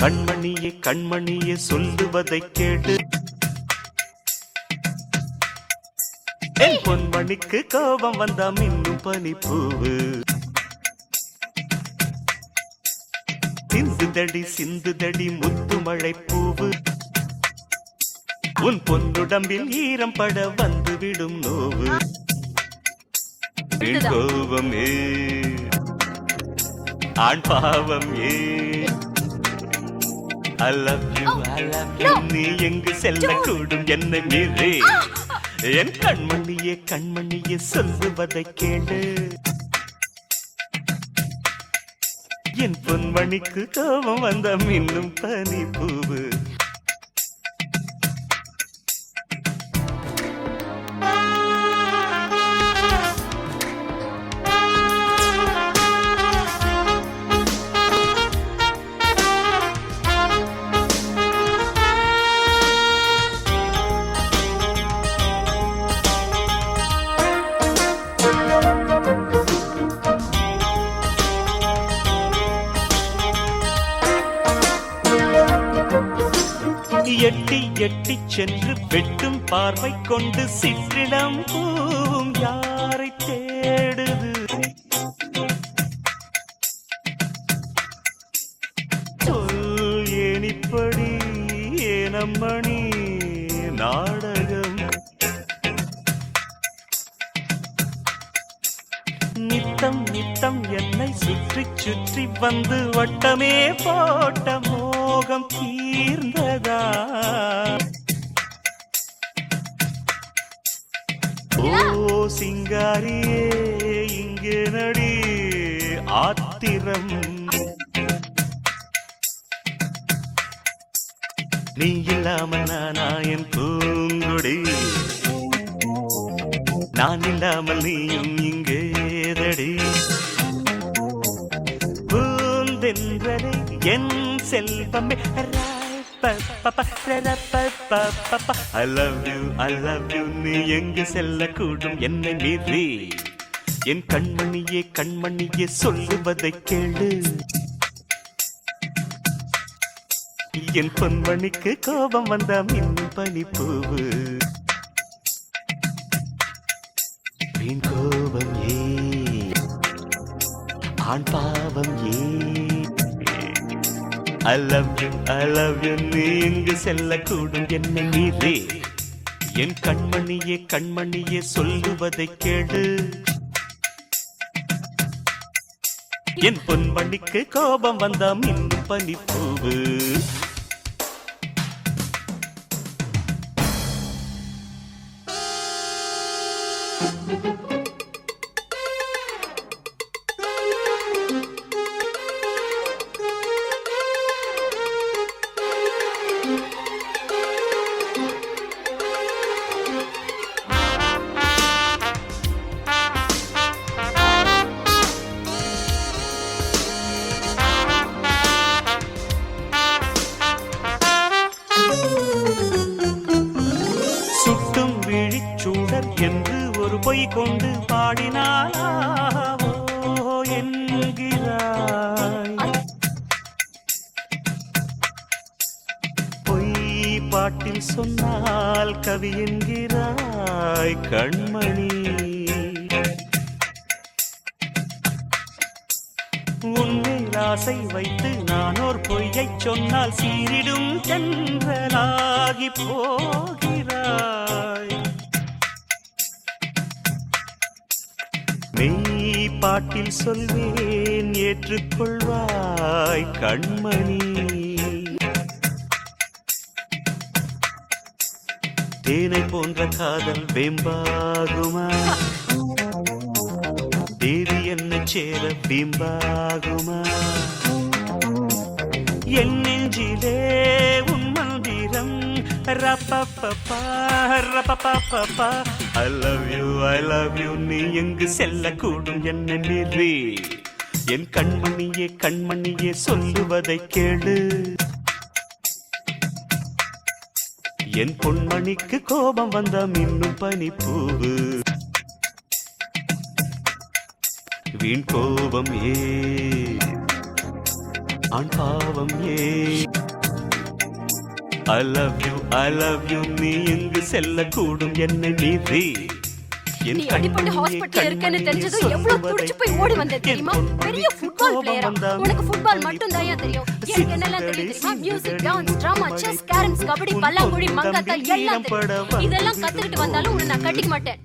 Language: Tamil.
கண்மணியே கண்மணியே சொல்லுவதை கேடு. என் பொன்மணிக்கு கோபம் வந்தா மின்னும் பனிப்பூவு. சிந்துதடி சிந்துதடி முத்துமழை பூவு. உன் பொன்னுடம்பில் ஈரம் பட வந்துவிடும் நோவு. என் கோபம் ஏ ஆண் பாவம் ஏ. I love you, I love you. நீ எங்கு செல்லக்கூடும் என்னை மீறி. என் கண்மணியே கண்மணியே சொல்லுவதை கேளு. என் பொன்மணிக்கு கோபம் வந்த மின்னும் பனி பூவு. எட்டி எட்டி சென்று வெட்டும் பார்வை கொண்டு சிற்றிடம் பூவும் யாரை தேடுது. சொல் ஏனிப்படி ஏனம்மணி நாடகம். நித்தம் நித்தம் என்னை சுற்றி சுற்றி வந்து வட்டமே போட்ட மோகம் தீர்ந்ததா. ஓ சிங்காரியே இங்கே நடி ஆத்திரம். நீ இல்லாம நானா என் பூங்குடி. நான் இல்லாமல் நீயும் இங்கேதடி. பூந்தென்றலே என் செல்வமே. I love you, I love you. நீ எங்கு செல்லக்கூடும் என்னை மீறி. என் கண்மணியே கண்மணியே சொல்லுவதை கேளு. என் பொன்மணிக்கு கோபம் வந்தா மின்னும் பனிப்பூவு. வீண் கோபம் ஏ ஆண் பாவம் ஏ. I love you, I love you. நீ இங்கு செல்லக்கூடும் என்னை மீறி. என் கண்மணியே கண்மணியே சொல்லுவதை கேளு. என் பொன்மணிக்கு கோபம் வந்தா மின்னும் பனிப்பூவு. சுட்டும் விழிச்சூடர் என்று ஒரு பொய் கொண்டு பாடினாளோ என்கிறாய். பொய் பாட்டில் சொன்னால் கவி என்கிறாய் கண்மணி. உன்மேல் ஆசை வைத்து நானோர் பொய்யைச் சொன்னால் சீரிடும் சென்றலாகி போகிறாய். மெய் பாட்டில் சொல்வேன் ஏற்றுக்கொள்வாய் கண்மணி. தேனை போன்ற காதல் வேம்பாகுமா. தேவி என்ன சேர பிம்பாகுமா. என் நெஞ்சிலே உன் மந்திரம். ரப்பப்பப்பா ரப்பப்பப்பா. I love you, I love you. நீ எங்கு செல்லக்கூடும் என்னை மீறி. என் கண்மணியே கண்மணியே சொல்லுவதை கேளு. என் பொன்மணிக்கு கோபம் வந்த மின்னும் பனிப்பூவு. வீண் கோபம் ஏ ஆண் பாவம் ஏன் I love you நீ எங்கு செல்லக்கூடும் என்னை மீறி நீ அடிபட்டு ஹாஸ்பிடல்ல இருக்கேன்னு தெரிஞ்சதும் எவ்வளவு துடிச்சு போய் ஓடி வந்த தெரியுமா? பெரிய ஃபுட்பால் பிளேயரா? உனக்கு ஃபுட்பால் மட்டும் தான் தெரியும். எனக்கு என்னெல்லாம் தெரியும் தெரியுமா? Music, dance, drama, chess, carroms, kabaddi, பல்லாங்குழி, மங்காத்தா எல்லாம் தெரியும். இதெல்லாம் கத்துக்கிட்டு வந்தாலும் உன்னை நான் கட்டிக்க மாட்டேன்.